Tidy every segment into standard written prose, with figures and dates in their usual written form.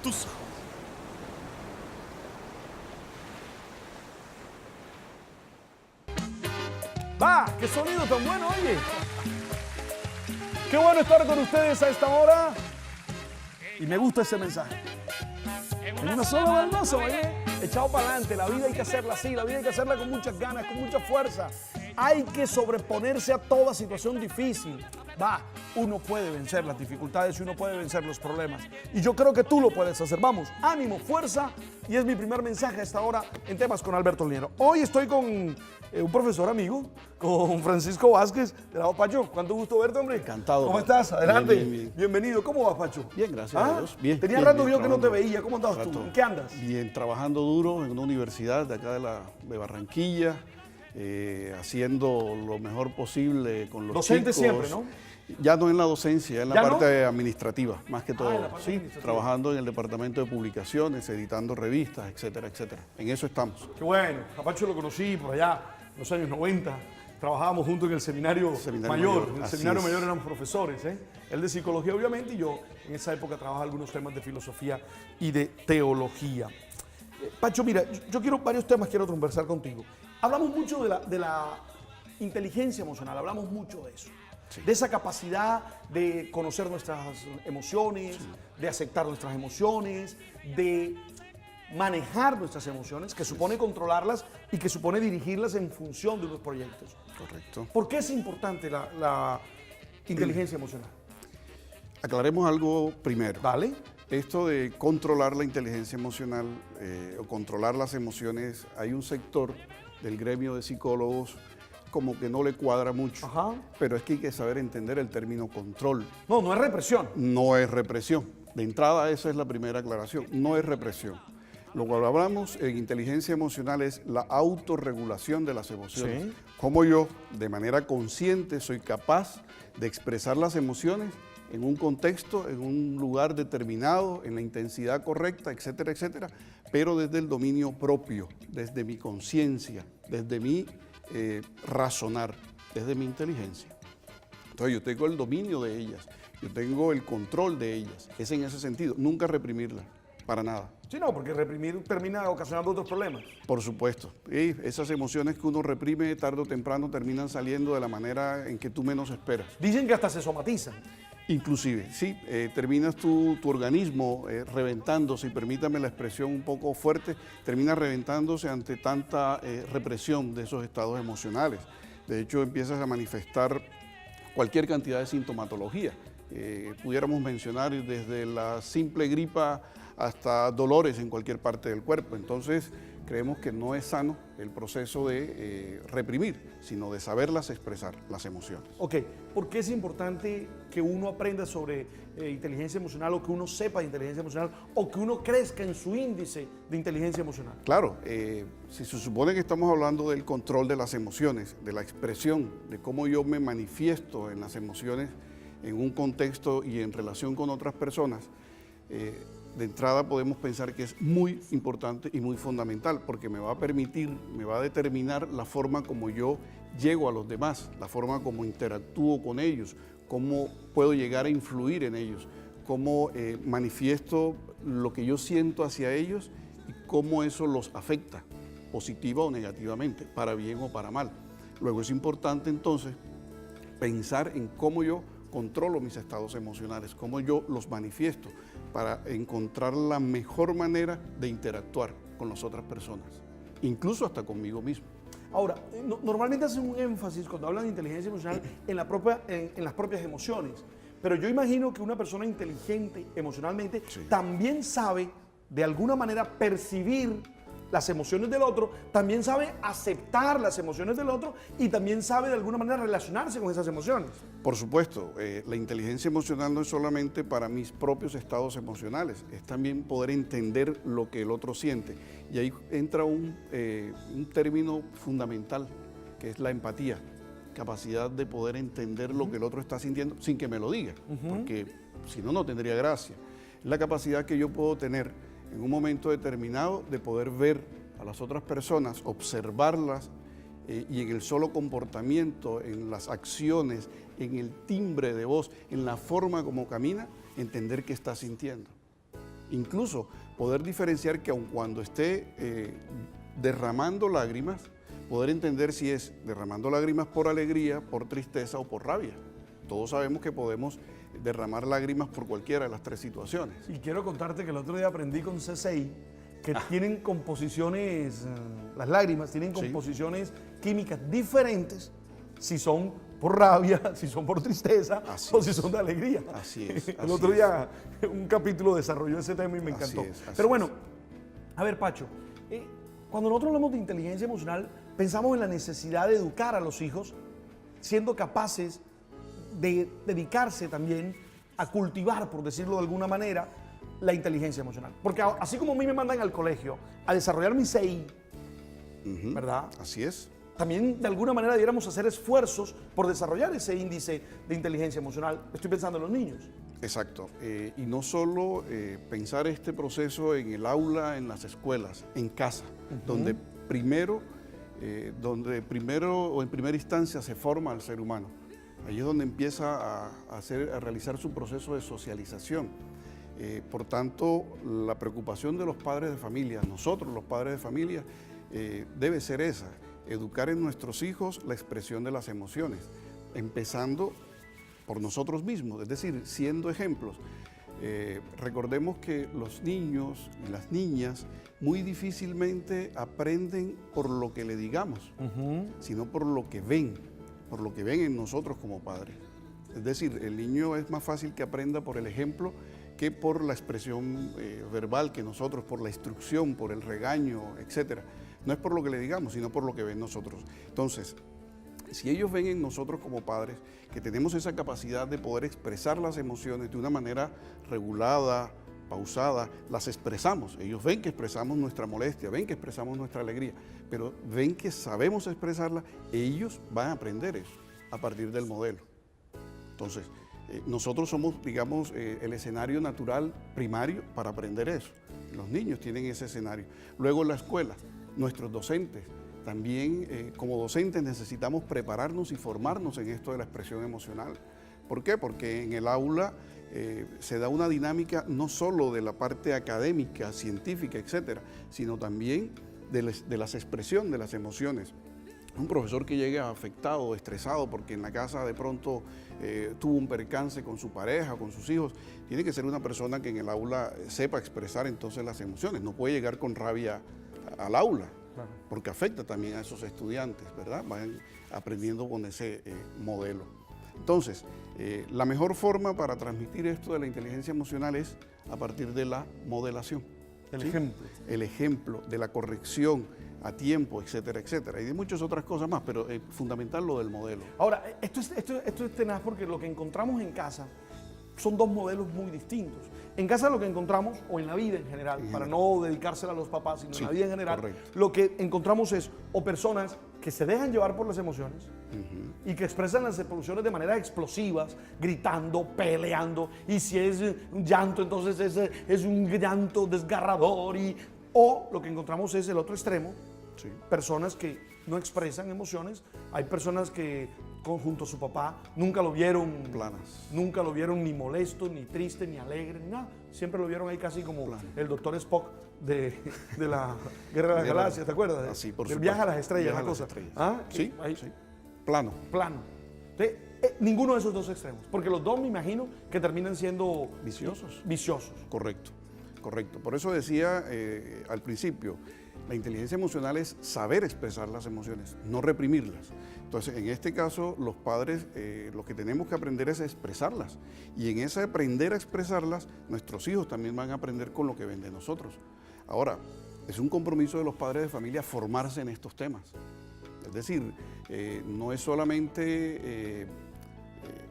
tus ojos. ¡Va! ¡Qué sonido tan bueno, oye! ¡Qué bueno estar con ustedes a esta hora! Y me gusta ese mensaje. En una sola baldosa, oye, echado para adelante. La vida hay que hacerla así, la vida hay que hacerla con muchas ganas, con mucha fuerza. Hay que sobreponerse a toda situación difícil. Va, uno puede vencer las dificultades y uno puede vencer los problemas. Y yo creo que tú lo puedes hacer. Vamos, ánimo, fuerza. Y es mi primer mensaje a esta hora en Temas con Alberto Linero. Hoy estoy con un profesor amigo, con Francisco Vázquez, de la Pacho. Cuánto gusto verte, hombre. Encantado. ¿Cómo estás? Adelante. Bien, bien, bien. Bienvenido. ¿Cómo vas, Pacho? Bien, gracias a Dios. Bien. Tenía bien, rato bien, yo que no te trabajando. veía. ¿Cómo andabas tú? Rato. ¿En qué andas? Bien, trabajando duro en una universidad de acá de Barranquilla, haciendo lo mejor posible con los Docente chicos. siempre, ¿no? Ya no en la docencia, en la ¿Ya no? parte administrativa, más que todo. en la parte Sí, administrativa. trabajando en el departamento de publicaciones, editando revistas, etcétera, etcétera. En eso estamos. Qué bueno. A Pacho lo conocí por allá, en los años 90. Trabajábamos juntos en el seminario, Seminario mayor. mayor, En el así seminario es. mayor éramos profesores, ¿eh? Él de psicología, obviamente, y yo en esa época trabajaba algunos temas de filosofía y de teología. Pacho, mira, yo quiero varios temas, quiero conversar contigo. Hablamos mucho de la inteligencia emocional, hablamos mucho de eso. Sí. De esa capacidad de conocer nuestras emociones, de aceptar nuestras emociones, de manejar nuestras emociones, que supone controlarlas y que supone dirigirlas en función de unos proyectos. Correcto. ¿Por qué es importante la inteligencia emocional? Aclaremos algo primero. ¿Vale? Esto de controlar la inteligencia emocional o controlar las emociones, hay un sector del gremio de psicólogos como que no le cuadra mucho, Ajá. pero es que hay que saber entender el término control. No, no es represión. No es represión. De entrada, esa es la primera aclaración. No es represión. Lo que hablamos en inteligencia emocional es la autorregulación de las emociones. Sí. Cómo yo, de manera consciente, soy capaz de expresar las emociones en un contexto, en un lugar determinado, en la intensidad correcta, etcétera, etcétera, pero desde el dominio propio, desde mi conciencia, desde mi razonar, desde mi inteligencia. Entonces yo tengo el dominio de ellas, yo tengo el control de ellas, es en ese sentido, nunca reprimirlas, para nada. Sí, no, porque reprimir termina ocasionando otros problemas. Por supuesto, y esas emociones que uno reprime tarde o temprano terminan saliendo de la manera en que tú menos esperas. Dicen que hasta se somatizan. Inclusive, sí, terminas tu organismo reventándose, y permítame la expresión un poco fuerte, termina reventándose ante tanta represión de esos estados emocionales. De hecho, empiezas a manifestar cualquier cantidad de sintomatología. Pudiéramos mencionar desde la simple gripa hasta dolores en cualquier parte del cuerpo. Entonces, creemos que no es sano el proceso de reprimir, sino de saberlas expresar, las emociones. Ok, ¿por qué es importante que uno aprenda sobre inteligencia emocional o que uno sepa de inteligencia emocional o que uno crezca en su índice de inteligencia emocional? Claro, si se supone que estamos hablando del control de las emociones, de la expresión, de cómo yo me manifiesto en las emociones en un contexto y en relación con otras personas, de entrada podemos pensar que es muy importante y muy fundamental porque me va a permitir, me va a determinar la forma como yo llego a los demás, la forma como interactúo con ellos, cómo puedo llegar a influir en ellos, cómo manifiesto lo que yo siento hacia ellos y cómo eso los afecta, positiva o negativamente, para bien o para mal. Luego es importante entonces pensar en cómo yo controlo mis estados emocionales, cómo yo los manifiesto, para encontrar la mejor manera de interactuar con las otras personas, incluso hasta conmigo mismo. Ahora, normalmente hacen un énfasis cuando hablan de inteligencia emocional en las propias emociones, pero yo imagino que una persona inteligente emocionalmente también sabe de alguna manera percibir las emociones del otro, también sabe aceptar las emociones del otro y también sabe de alguna manera relacionarse con esas emociones. Por supuesto, la inteligencia emocional no es solamente para mis propios estados emocionales, es también poder entender lo que el otro siente. Y ahí entra un término fundamental, que es la empatía, capacidad de poder entender lo que el otro está sintiendo sin que me lo diga, porque si no, no tendría gracia. Es la capacidad que yo puedo tener en un momento determinado de poder ver a las otras personas, observarlas y en el solo comportamiento, en las acciones, en el timbre de voz, en la forma como camina, entender qué está sintiendo. Incluso poder diferenciar que aun cuando esté derramando lágrimas, poder entender si es derramando lágrimas por alegría, por tristeza o por rabia. Todos sabemos que podemos derramar lágrimas por cualquiera de las tres situaciones. Y quiero contarte que el otro día aprendí con CCI que tienen composiciones, las lágrimas tienen composiciones químicas diferentes si son por rabia, si son por tristeza o si son de alegría. Así es. El otro día un capítulo desarrolló ese tema y me encantó. Pero bueno, a ver, Pacho, cuando nosotros hablamos de inteligencia emocional, pensamos en la necesidad de educar a los hijos, siendo capaces de dedicarse también a cultivar, por decirlo de alguna manera, la inteligencia emocional. Porque así como a mí me mandan al colegio a desarrollar mi CI, ¿verdad? Así es. También de alguna manera debiéramos hacer esfuerzos por desarrollar ese índice de inteligencia emocional. Estoy pensando en los niños. Exacto. Y no solo pensar este proceso en el aula, en las escuelas, en casa, donde primero o en primera instancia se forma al ser humano. Ahí es donde empieza a realizar su proceso de socialización. Por tanto, la preocupación de los padres de familia, nosotros los padres de familia, debe ser esa, educar en nuestros hijos la expresión de las emociones, empezando por nosotros mismos, es decir, siendo ejemplos. Recordemos que los niños y las niñas muy difícilmente aprenden por lo que le digamos, sino por lo que ven en nosotros como padres. Es decir, el niño es más fácil que aprenda por el ejemplo que por la expresión verbal que nosotros, por la instrucción, por el regaño, etc. No es por lo que le digamos, sino por lo que ven nosotros. Entonces, si ellos ven en nosotros como padres que tenemos esa capacidad de poder expresar las emociones de una manera regulada, pausada, las expresamos. Ellos ven que expresamos nuestra molestia, ven que expresamos nuestra alegría, pero ven que sabemos expresarla, ellos van a aprender eso a partir del modelo. Entonces, nosotros somos, digamos, el escenario natural primario para aprender eso. Los niños tienen ese escenario. Luego la escuela, nuestros docentes. También como docentes necesitamos prepararnos y formarnos en esto de la expresión emocional. ¿Por qué? Porque en el aula se da una dinámica no solo de la parte académica, científica, etcétera, sino también de la expresión de las emociones. Un profesor que llegue afectado, estresado, porque en la casa de pronto tuvo un percance con su pareja, con sus hijos, tiene que ser una persona que en el aula sepa expresar entonces las emociones. No puede llegar con rabia al aula, claro, porque afecta también a esos estudiantes, ¿verdad? Van aprendiendo con ese modelo. Entonces, la mejor forma para transmitir esto de la inteligencia emocional es a partir de la modelación. El ¿sí? ejemplo. El ejemplo, de la corrección a tiempo, etcétera, etcétera. Y de muchas otras cosas más, pero fundamental lo del modelo. Ahora, esto es tenaz porque lo que encontramos en casa son dos modelos muy distintos. En casa lo que encontramos, o en la vida en general, para no dedicársela a los papás, sino en la vida en general, correcto, lo que encontramos es o personas que se dejan llevar por las emociones y que expresan las emociones de manera explosivas, gritando, peleando, y si es un llanto, entonces es un llanto desgarrador, o lo que encontramos es el otro extremo, sí, personas que no expresan emociones. Hay personas que junto a su papá nunca lo vieron planas, nunca lo vieron ni molesto, ni triste, ni alegre, ni nada. Siempre lo vieron ahí casi como el doctor Spock de la Guerra de las Galaxias, ¿te acuerdas? Así, por el viaje a las estrellas, la cosa. ¿Ah? Sí, ahí, sí. Plano. Entonces, ninguno de esos dos extremos, porque los dos me imagino que terminan siendo viciosos. Correcto. Por eso decía al principio, la inteligencia emocional es saber expresar las emociones, no reprimirlas. Entonces, en este caso, los padres lo que tenemos que aprender es expresarlas. Y en ese aprender a expresarlas, nuestros hijos también van a aprender con lo que ven de nosotros. Ahora, es un compromiso de los padres de familia formarse en estos temas. Es decir, no es solamente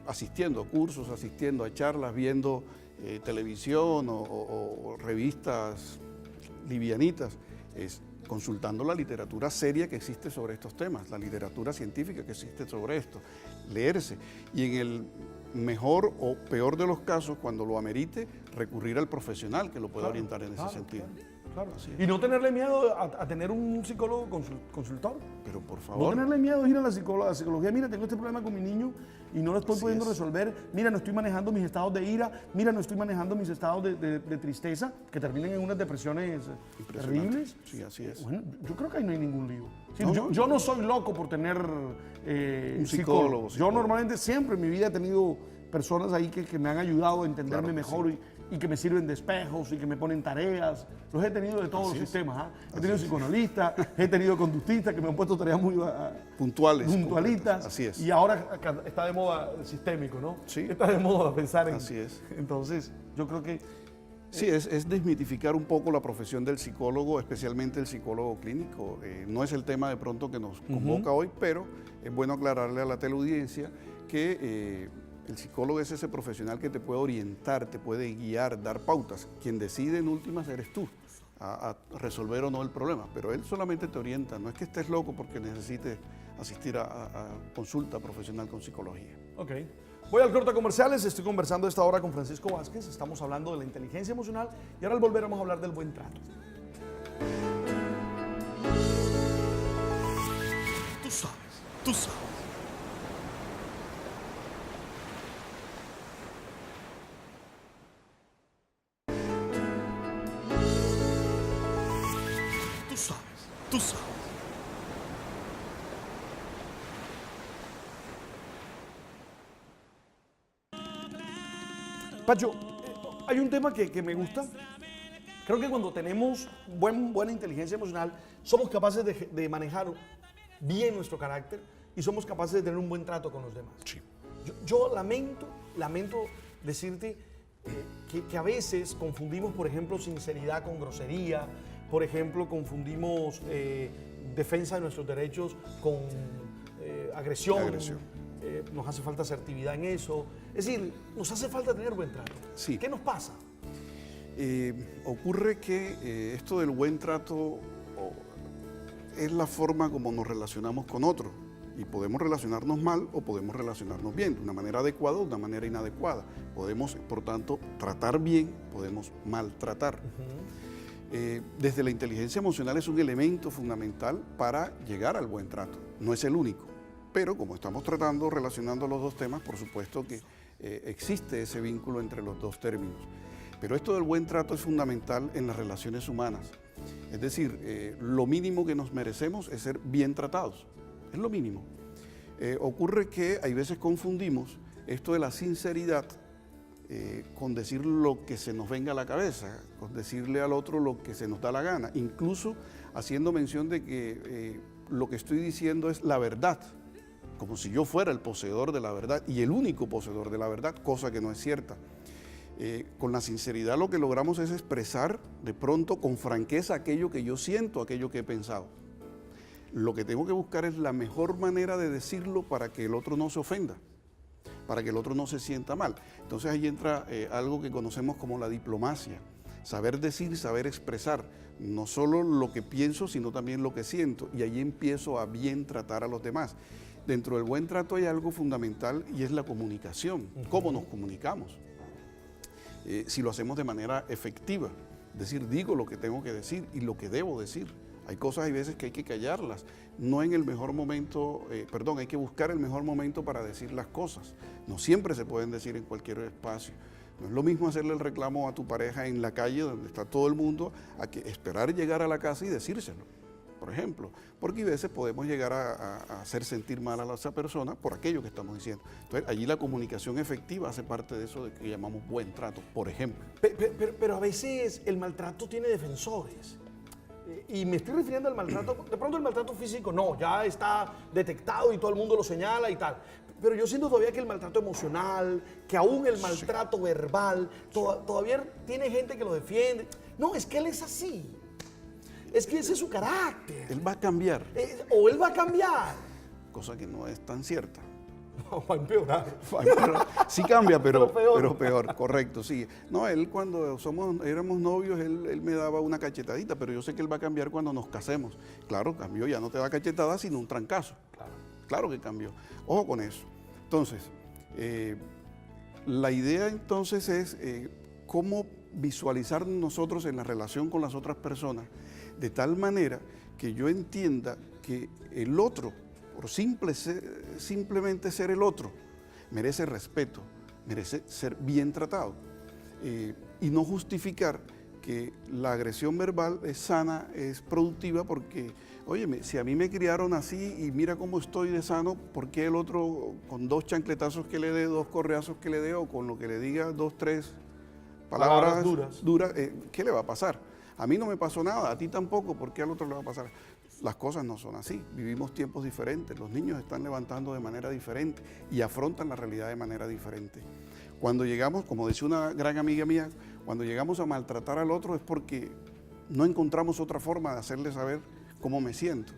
asistiendo a cursos, asistiendo a charlas, viendo televisión o revistas livianitas, es consultando la literatura seria que existe sobre estos temas, la literatura científica que existe sobre esto, leerse y en el mejor o peor de los casos, cuando lo amerite, recurrir al profesional que lo pueda orientar en ese sentido. claro. Así es. Y no tenerle miedo a tener un psicólogo consultor. Pero por No favor, tenerle miedo a ir a la psicología. Mira, tengo este problema con mi niño y no lo estoy Así pudiendo es. resolver. Mira, no estoy manejando mis estados de ira. Mira, no estoy manejando mis estados de tristeza que terminan en unas depresiones impresionante. terribles. Sí, así es. Bueno, yo creo que ahí no hay ningún lío. Sí, No, yo no soy loco por tener un psicólogo. Yo psicólogo. normalmente siempre en mi vida he tenido personas ahí que me han ayudado a entenderme Claro que mejor y que me sirven de espejos y que me ponen tareas. Los he tenido de todos Así los es. sistemas. ¿Ah? He tenido psicoanalistas, he tenido conductistas que me han puesto tareas muy Puntuales. puntualitas. concretas. Así es. Y ahora acá está de moda el sistémico, ¿no? Sí. Está de moda pensar en... Así es. Entonces, yo creo que... Sí, es desmitificar un poco la profesión del psicólogo, especialmente el psicólogo clínico. No es el tema de pronto que nos convoca hoy, pero es bueno aclararle a la teleaudiencia que el psicólogo es ese profesional que te puede orientar, te puede guiar, dar pautas. Quien decide en últimas eres tú a resolver o no el problema, pero él solamente te orienta. No es que estés loco porque necesites asistir a consulta profesional con psicología. Ok. Voy al corte a comerciales, estoy conversando a esta hora con Francisco Vázquez, estamos hablando de la inteligencia emocional y ahora al volver vamos a hablar del buen trato. Tú sabes, tú sabes. Tú sabes, tú sabes. Pacho, hay un tema que me gusta. Creo que cuando tenemos buena inteligencia emocional, somos capaces de manejar bien nuestro carácter y somos capaces de tener un buen trato con los demás. Sí. Yo lamento decirte que a veces confundimos, por ejemplo, sinceridad con grosería, por ejemplo, confundimos defensa de nuestros derechos con agresión. Agresión. Nos hace falta asertividad en eso. Es decir, nos hace falta tener buen trato. Sí. ¿Qué nos pasa? Ocurre que esto del buen trato es la forma como nos relacionamos con otros. Y podemos relacionarnos mal o podemos relacionarnos bien, de una manera adecuada o de una manera inadecuada. Podemos, por tanto, tratar bien, podemos maltratar. Desde la inteligencia emocional es un elemento fundamental para llegar al buen trato. No es el único, pero como estamos relacionando los dos temas, por supuesto que existe ese vínculo entre los dos términos. Pero esto del buen trato es fundamental en las relaciones humanas. Es decir, lo mínimo que nos merecemos es ser bien tratados. Es lo mínimo. Ocurre que hay veces confundimos esto de la sinceridad con decir lo que se nos venga a la cabeza, con decirle al otro lo que se nos da la gana, incluso haciendo mención de que lo que estoy diciendo es la verdad, como si yo fuera el poseedor de la verdad y el único poseedor de la verdad, cosa que no es cierta. Con la sinceridad lo que logramos es expresar de pronto con franqueza aquello que yo siento, aquello que he pensado. Lo que tengo que buscar es la mejor manera de decirlo para que el otro no se ofenda, para que el otro no se sienta mal. Entonces ahí entra algo que conocemos como la diplomacia, saber decir, saber expresar, no solo lo que pienso, sino también lo que siento, y ahí empiezo a bien tratar a los demás. Dentro del buen trato hay algo fundamental y es la comunicación, cómo nos comunicamos. Si lo hacemos de manera efectiva, es decir, digo lo que tengo que decir y lo que debo decir. Hay cosas, hay veces que hay que callarlas, no en el mejor momento, hay que buscar el mejor momento para decir las cosas. No siempre se pueden decir en cualquier espacio. No es lo mismo hacerle el reclamo a tu pareja en la calle donde está todo el mundo, a que esperar llegar a la casa y decírselo, por ejemplo. Porque a veces podemos llegar a hacer sentir mal a esa persona por aquello que estamos diciendo. Entonces, allí la comunicación efectiva hace parte de eso de que llamamos buen trato, por ejemplo. Pero a veces el maltrato tiene defensores. Y me estoy refiriendo al maltrato, de pronto el maltrato físico no, ya está detectado y todo el mundo lo señala y tal. Pero yo siento todavía que el maltrato emocional, que aún el maltrato verbal, todavía tiene gente que lo defiende. No, es que él es así. Es que ese es su carácter. Él va a cambiar, O él va a cambiar. cosa que no es tan cierta. No, va a empeorar. Sí cambia, pero Pero peor. peor, correcto, sí. No, él cuando éramos novios, él me daba una cachetadita, pero yo sé que él va a cambiar cuando nos casemos. Claro, cambió, ya no te da cachetada, sino un trancazo. Claro que cambió. Ojo con eso. Entonces, la idea entonces es cómo visualizar nosotros en la relación con las otras personas, de tal manera que yo entienda que el otro, por simplemente ser el otro, merece respeto, merece ser bien tratado. Y no justificar que la agresión verbal es sana, es productiva, porque, óyeme, si a mí me criaron así y mira cómo estoy de sano, ¿por qué el otro con 2 chancletazos que le dé, 2 correazos que le dé, o con lo que le diga 2, 3 palabras duras, qué le va a pasar? A mí no me pasó nada, a ti tampoco, ¿por qué al otro le va a pasar? Las cosas no son así, vivimos tiempos diferentes, los niños están levantando de manera diferente y afrontan la realidad de manera diferente. Cuando llegamos, como decía una gran amiga mía, cuando llegamos a maltratar al otro es porque no encontramos otra forma de hacerle saber cómo me siento.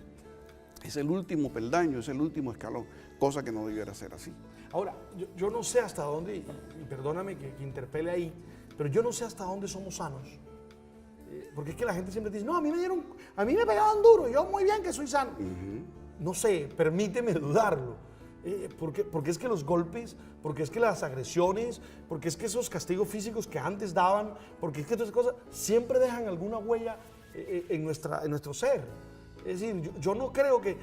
Es el último peldaño, es el último escalón, cosa que no debiera ser así. Ahora, yo no sé hasta dónde, y perdóname que interpele ahí, pero yo no sé hasta dónde somos sanos. Porque es que la gente siempre dice, no, a mí me pegaban duro, yo muy bien que soy sano. No sé, permíteme dudarlo. Porque es que los golpes, porque es que las agresiones, porque es que esos castigos físicos que antes daban, porque es que todas esas cosas siempre dejan alguna huella en nuestro ser. Es decir, yo no creo que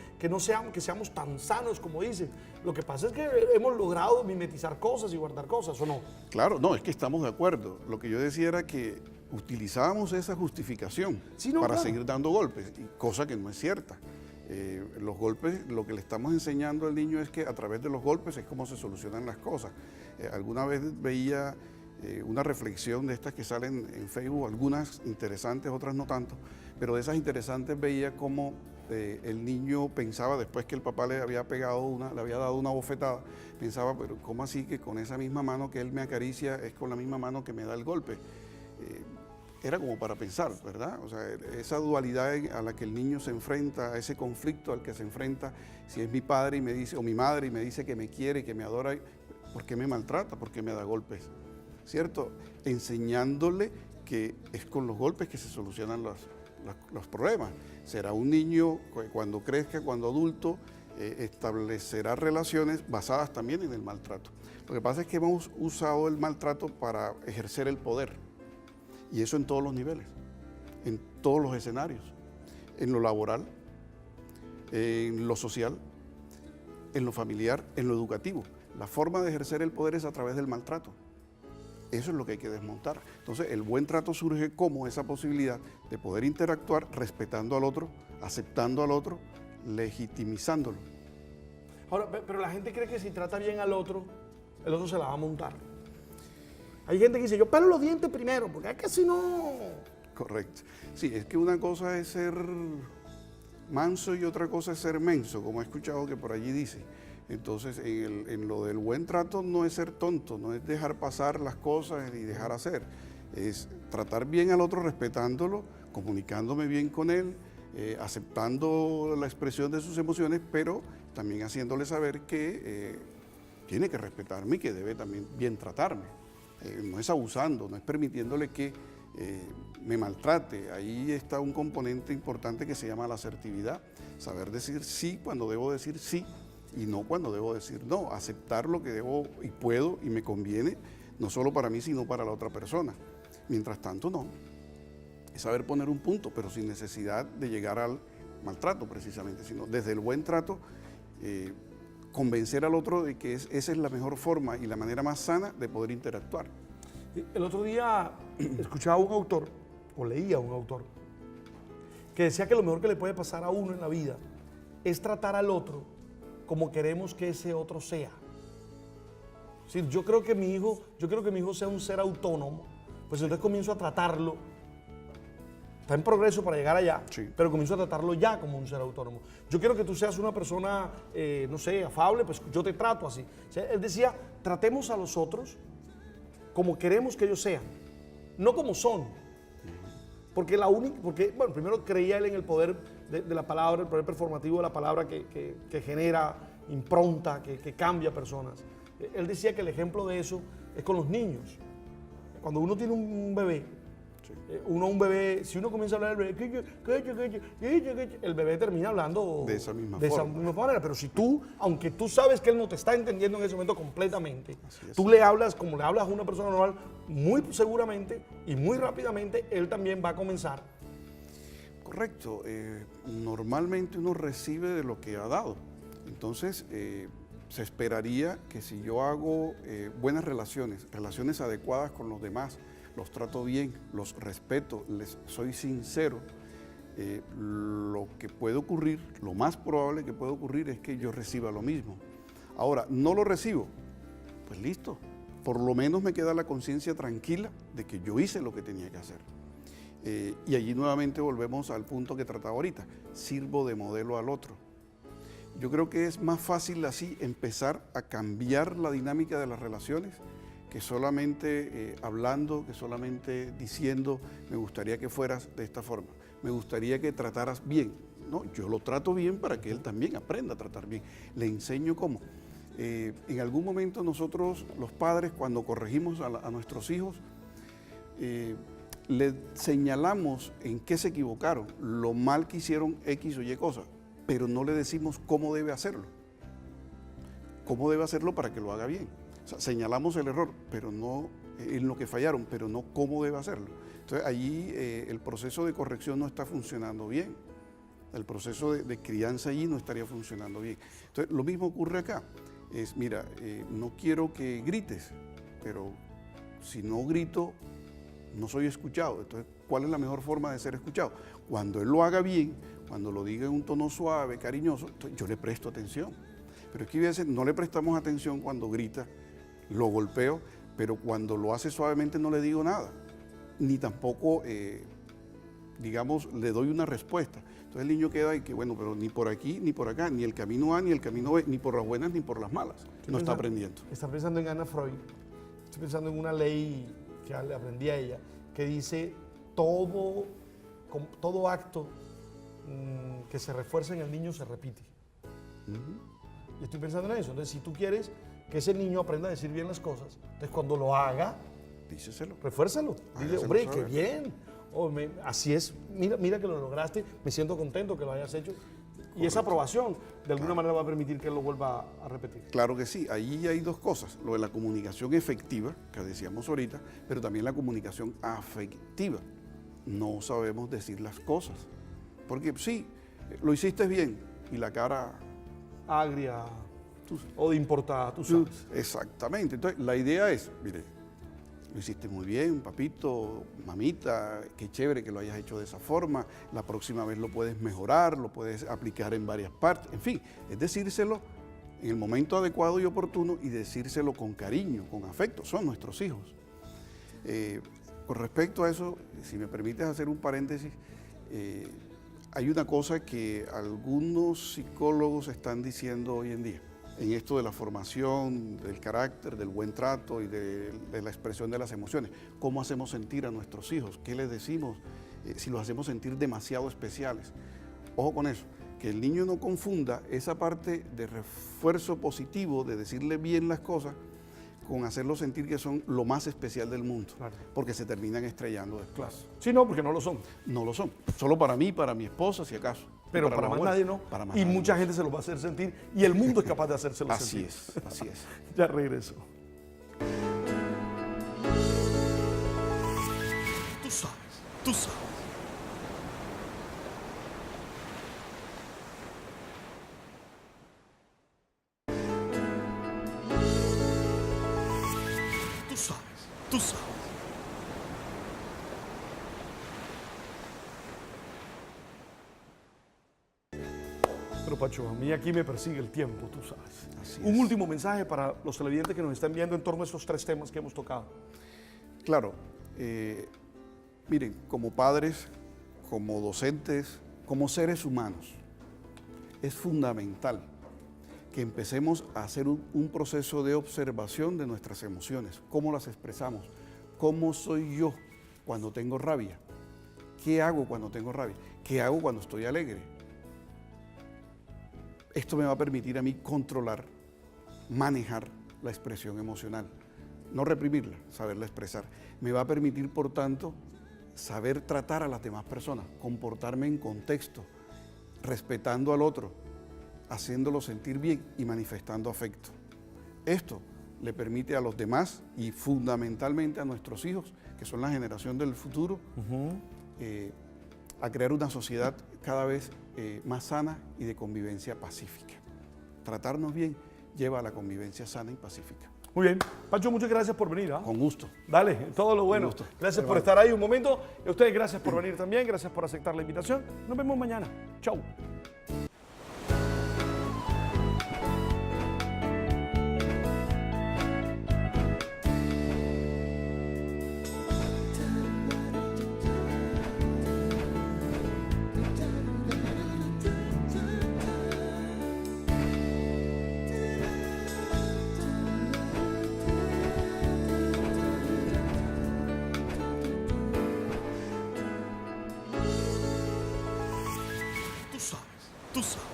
seamos tan sanos como dicen. Lo que pasa es que hemos logrado mimetizar cosas y guardar cosas, ¿o no? Claro, no, es que estamos de acuerdo. Lo que yo decía era que utilizábamos esa justificación para seguir dando golpes, cosa que no es cierta. Los golpes, lo que le estamos enseñando al niño es que a través de los golpes es como se solucionan las cosas. Alguna vez veía una reflexión de estas que salen en Facebook, algunas interesantes, otras no tanto, pero de esas interesantes veía cómo el niño pensaba, después que el papá le había dado una bofetada, pensaba, pero ¿cómo así que con esa misma mano que él me acaricia es con la misma mano que me da el golpe? Era como para pensar, ¿verdad? O sea, esa dualidad a la que el niño se enfrenta, a ese conflicto al que se enfrenta, si es mi padre y me dice, o mi madre y me dice que me quiere y que me adora, ¿por qué me maltrata? ¿Por qué me da golpes? ¿Cierto? Enseñándole que es con los golpes que se solucionan los problemas. Será un niño cuando crezca, cuando adulto, establecerá relaciones basadas también en el maltrato. Lo que pasa es que hemos usado el maltrato para ejercer el poder. Y eso en todos los niveles, en todos los escenarios, en lo laboral, en lo social, en lo familiar, en lo educativo. La forma de ejercer el poder es a través del maltrato. Eso es lo que hay que desmontar. Entonces, el buen trato surge como esa posibilidad de poder interactuar respetando al otro, aceptando al otro, legitimizándolo. Ahora, pero la gente cree que si trata bien al otro, el otro se la va a montar. Hay gente que dice, yo pelo los dientes primero, porque es que si no... Correcto. Sí, es que una cosa es ser manso y otra cosa es ser menso, como he escuchado que por allí dice. Entonces, en lo del buen trato no es ser tonto, no es dejar pasar las cosas y dejar hacer. Es tratar bien al otro, respetándolo, comunicándome bien con él, aceptando la expresión de sus emociones, pero también haciéndole saber que tiene que respetarme y que debe también bien tratarme. No es abusando, no es permitiéndole que me maltrate. Ahí está un componente importante que se llama la asertividad. Saber decir sí cuando debo decir sí y no cuando debo decir no. Aceptar lo que debo y puedo y me conviene, no solo para mí, sino para la otra persona. Mientras tanto, no. Es saber poner un punto, pero sin necesidad de llegar al maltrato precisamente, sino desde el buen trato, convencer al otro de que esa es la mejor forma y la manera más sana de poder interactuar. El otro día escuchaba a un autor, o leía a un autor, que decía que lo mejor que le puede pasar a uno en la vida es tratar al otro como queremos que ese otro sea. Sí, yo creo que mi hijo sea un ser autónomo, pues entonces comienzo a tratarlo. Está en progreso para llegar allá, sí, pero comienzo a tratarlo ya como un ser autónomo. Yo quiero que tú seas una persona, no sé, afable, pues yo te trato así. O sea, él decía, tratemos a los otros como queremos que ellos sean, no como son. Porque bueno, primero creía él en el poder de la palabra, el poder performativo de la palabra que genera impronta, que cambia personas. Él decía que el ejemplo de eso es con los niños. Cuando uno tiene un bebé, sí, Un bebé, si uno comienza a hablar del bebé, el bebé termina hablando De esa misma misma manera. Pero si tú, aunque tú sabes que él no te está entendiendo en ese momento completamente, tú le hablas como le hablas a una persona normal, muy seguramente y muy rápidamente, él también va a comenzar. Correcto. Normalmente uno recibe de lo que ha dado. Entonces, se esperaría que si yo hago buenas relaciones adecuadas con los demás, los trato bien, los respeto, les soy sincero, lo que puede ocurrir, lo más probable que puede ocurrir es que yo reciba lo mismo. Ahora, no lo recibo, pues listo, por lo menos me queda la conciencia tranquila de que yo hice lo que tenía que hacer. Y allí nuevamente volvemos al punto que trataba ahorita, sirvo de modelo al otro. Yo creo que es más fácil así empezar a cambiar la dinámica de las relaciones que solamente hablando, que solamente diciendo, me gustaría que fueras de esta forma, me gustaría que trataras bien. No, yo lo trato bien para que él también aprenda a tratar bien. Le enseño cómo. En algún momento nosotros, los padres, cuando corregimos a nuestros hijos, le señalamos en qué se equivocaron, lo mal que hicieron X o Y cosas, pero no le decimos cómo debe hacerlo. Cómo debe hacerlo para que lo haga bien. O sea, señalamos el error, pero no en lo que fallaron, pero no cómo debe hacerlo. Entonces, allí el proceso de corrección no está funcionando bien. El proceso de crianza allí no estaría funcionando bien. Entonces, lo mismo ocurre acá. Es, mira, no quiero que grites, pero si no grito, no soy escuchado. Entonces, ¿cuál es la mejor forma de ser escuchado? Cuando él lo haga bien, cuando lo diga en un tono suave, cariñoso, yo le presto atención. Pero es que a veces no le prestamos atención cuando grita, lo golpeo, pero cuando lo hace suavemente no le digo nada, ni tampoco, digamos, le doy una respuesta. Entonces el niño queda y que, bueno, pero ni por aquí, ni por acá, ni el camino A, ni el camino B, ni por las buenas, ni por las malas. No está aprendiendo. Está pensando en Anna Freud, estoy pensando en una ley que le aprendí a ella, que dice todo acto que se refuerza en el niño se repite. Y estoy pensando en eso. Entonces, si tú quieres que ese niño aprenda a decir bien las cosas, entonces cuando lo haga, díceselo. Refuérzalo. Dile, hombre, qué bien. Así es, mira que lo lograste, me siento contento que lo hayas hecho. Y esa aprobación, de alguna manera, va a permitir que él lo vuelva a repetir. Claro que sí, ahí hay dos cosas, lo de la comunicación efectiva, que decíamos ahorita, pero también la comunicación afectiva. No sabemos decir las cosas, porque sí, lo hiciste bien, y la cara agria o de importada, tú sabes. Exactamente, entonces la idea es, mire, lo hiciste muy bien, papito, mamita, qué chévere que lo hayas hecho de esa forma, la próxima vez lo puedes mejorar, lo puedes aplicar en varias partes, en fin, es decírselo en el momento adecuado y oportuno y decírselo con cariño, con afecto, son nuestros hijos. Con respecto a eso, si me permites hacer un paréntesis, hay una cosa que algunos psicólogos están diciendo hoy en día, en esto de la formación, del carácter, del buen trato y de la expresión de las emociones. ¿Cómo hacemos sentir a nuestros hijos? ¿Qué les decimos si los hacemos sentir demasiado especiales? Ojo con eso, que el niño no confunda esa parte de refuerzo positivo, de decirle bien las cosas, con hacerlo sentir que son lo más especial del mundo, claro, porque se terminan estrellando después. Claro. Sí, no, porque no lo son. No lo son. Solo para mí, para mi esposa, si acaso. Pero para más nadie no. Y mucha gente se lo va a hacer sentir y el mundo es capaz de hacérselo sentir. Así es. Ya regreso. Tú sabes, tú sabes. Tú sabes, tú sabes. Pero Pacho, a mí aquí me persigue el tiempo, tú sabes. Así Un es. último mensaje para los televidentes que nos están viendo en torno a estos tres temas que hemos tocado. Claro, miren, como padres, como docentes, como seres humanos, es fundamental que empecemos a hacer un proceso de observación de nuestras emociones, cómo las expresamos, cómo soy yo cuando tengo rabia, qué hago cuando tengo rabia, qué hago cuando estoy alegre. Esto me va a permitir a mí controlar, manejar la expresión emocional, no reprimirla, saberla expresar. Me va a permitir, por tanto, saber tratar a las demás personas, comportarme en contexto, respetando al otro, haciéndolo sentir bien y manifestando afecto. Esto le permite a los demás y fundamentalmente a nuestros hijos, que son la generación del futuro, a crear una sociedad cada vez más sana y de convivencia pacífica. Tratarnos bien lleva a la convivencia sana y pacífica. Muy bien. Pancho, muchas gracias por venir. Con gusto. Dale, todo lo bueno. gusto. Gracias por estar ahí un momento. Y a ustedes gracias por venir también, gracias por aceptar la invitación. Nos vemos mañana. Chau. Tú sabes, tú sabes.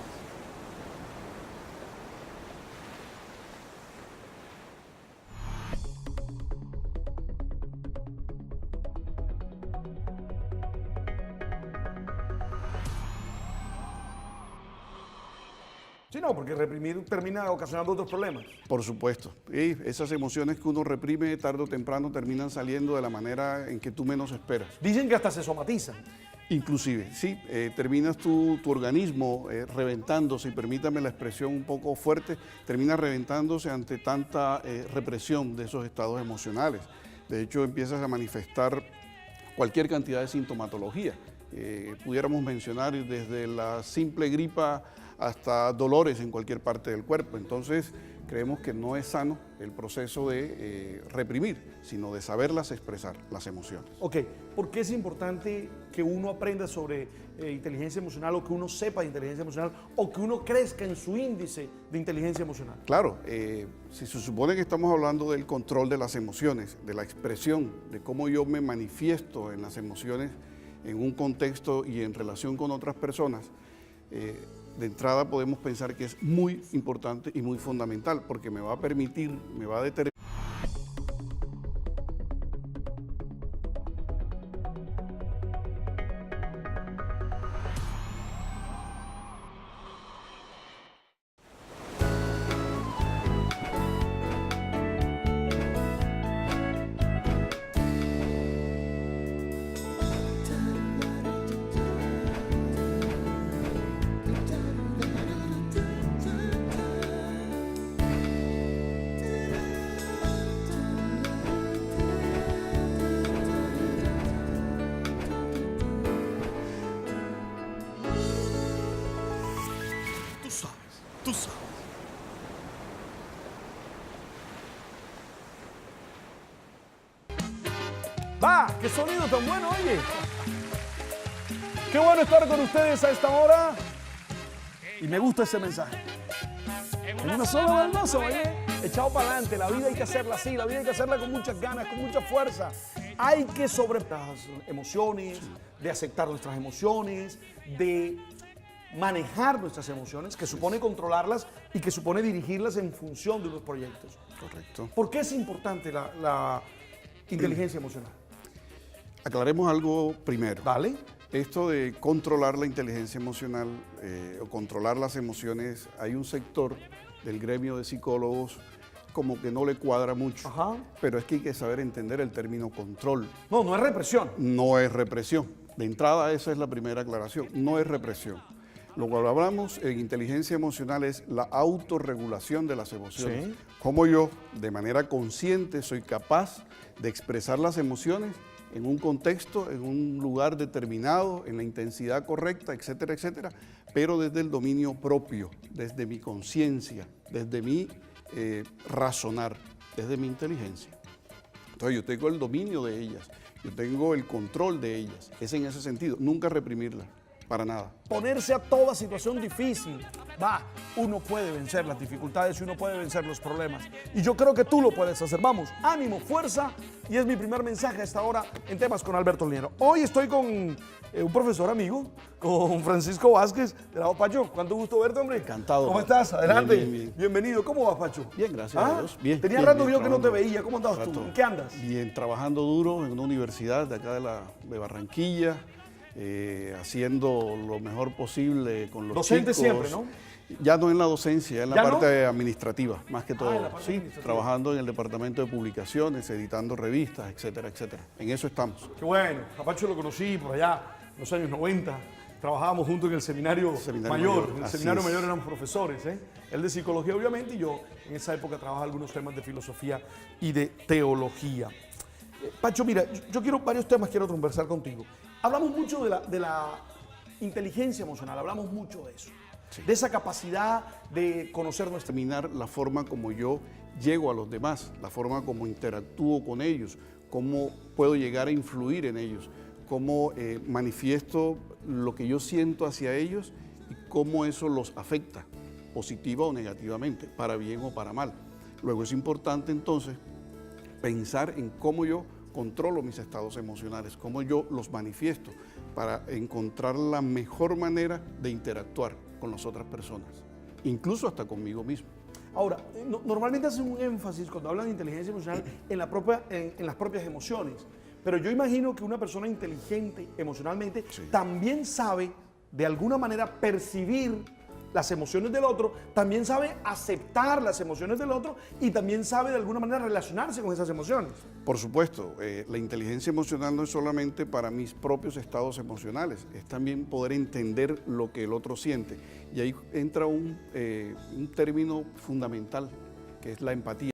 Sí, no, porque reprimir termina ocasionando otros problemas. Por supuesto. Y esas emociones que uno reprime tarde o temprano terminan saliendo de la manera en que tú menos esperas. Dicen que hasta se somatizan. Inclusive, sí, terminas tu organismo reventándose, y permítame la expresión un poco fuerte, termina reventándose ante tanta represión de esos estados emocionales. De hecho, empiezas a manifestar cualquier cantidad de sintomatología. Pudiéramos mencionar desde la simple gripa hasta dolores en cualquier parte del cuerpo. Entonces, creemos que no es sano el proceso de reprimir, sino de saberlas expresar, las emociones. Ok, ¿por qué es importante que uno aprenda sobre inteligencia emocional o que uno sepa de inteligencia emocional o que uno crezca en su índice de inteligencia emocional? Claro, si se supone que estamos hablando del control de las emociones, de la expresión, de cómo yo me manifiesto en las emociones en un contexto y en relación con otras personas, de entrada podemos pensar que es muy importante y muy fundamental porque me va a permitir, me va a determinar. Tú sabes, tú sabes. ¡Va! ¡Qué sonido tan bueno, oye! Qué bueno estar con ustedes a esta hora. Y me gusta ese mensaje. En una sola baldosa, oye. Echado para adelante. La vida hay que hacerla así. La vida hay que hacerla con muchas ganas, con mucha fuerza. Hay que sobrepasar las emociones, de aceptar nuestras emociones, de manejar nuestras emociones, que supone controlarlas y que supone dirigirlas en función de unos proyectos. Correcto. ¿Por qué es importante la inteligencia emocional? Aclaremos algo primero. ¿Vale? Esto de controlar la inteligencia emocional o controlar las emociones, hay un sector del gremio de psicólogos como que no le cuadra mucho. Ajá. Pero es que hay que saber entender el término control. No, no es represión. No es represión. De entrada, esa es la primera aclaración. No es represión. Lo que hablamos en inteligencia emocional es la autorregulación de las emociones. Sí. Cómo yo, de manera consciente, soy capaz de expresar las emociones en un contexto, en un lugar determinado, en la intensidad correcta, etcétera, etcétera, pero desde el dominio propio, desde mi conciencia, desde mi razonar, desde mi inteligencia. Entonces yo tengo el dominio de ellas, yo tengo el control de ellas, es en ese sentido, nunca reprimirlas, para nada. Ponerse a toda situación difícil, uno puede vencer las dificultades y uno puede vencer los problemas. Y yo creo que tú lo puedes hacer. Vamos, ánimo, fuerza. Y es mi primer mensaje a esta hora en Temas con Alberto Linero. Hoy estoy con un profesor amigo, con Francisco Vázquez de la Pacho. Cuánto gusto verte, hombre. Encantado. ¿Cómo estás? Adelante. Bien. Bienvenido. ¿Cómo vas, Pacho? Bien, gracias a Dios. Bien. Tenía bien, rato bien, yo que no te trabajando. veía. ¿Cómo andabas tú? Rato. ¿En qué andas? Bien, trabajando duro en una universidad de acá de Barranquilla, haciendo lo mejor posible con los Docente chicos. siempre, ¿no? Ya no en la docencia, ya en la ¿Ya parte administrativa, más que todo. en la parte Sí, administrativa. trabajando en el departamento de publicaciones, editando revistas, etcétera, etcétera. En eso estamos. Qué bueno. A Pacho lo conocí por allá, en los años 90. Trabajábamos juntos en el seminario, mayor. En el así seminario es. mayor éramos profesores. Él de psicología, obviamente, y yo en esa época trabajaba algunos temas de filosofía y de teología. Pacho, mira, yo quiero varios temas, quiero conversar contigo. Hablamos mucho de la inteligencia emocional, hablamos mucho de eso. De esa capacidad de conocer nuestra... Determinar la forma como yo llego a los demás, la forma como interactúo con ellos, cómo puedo llegar a influir en ellos, cómo manifiesto lo que yo siento hacia ellos y cómo eso los afecta, positiva o negativamente, para bien o para mal. Luego es importante entonces pensar en cómo yo controlo mis estados emocionales, cómo yo los manifiesto para encontrar la mejor manera de interactuar con las otras personas, incluso hasta conmigo mismo. Ahora, normalmente hacen un énfasis cuando hablan de inteligencia emocional en las propias emociones, pero yo imagino que una persona inteligente emocionalmente también sabe de alguna manera percibir las emociones del otro, también sabe aceptar las emociones del otro y también sabe de alguna manera relacionarse con esas emociones. Por supuesto, la inteligencia emocional no es solamente para mis propios estados emocionales, es también poder entender lo que el otro siente. Y ahí entra un término fundamental, que es la empatía.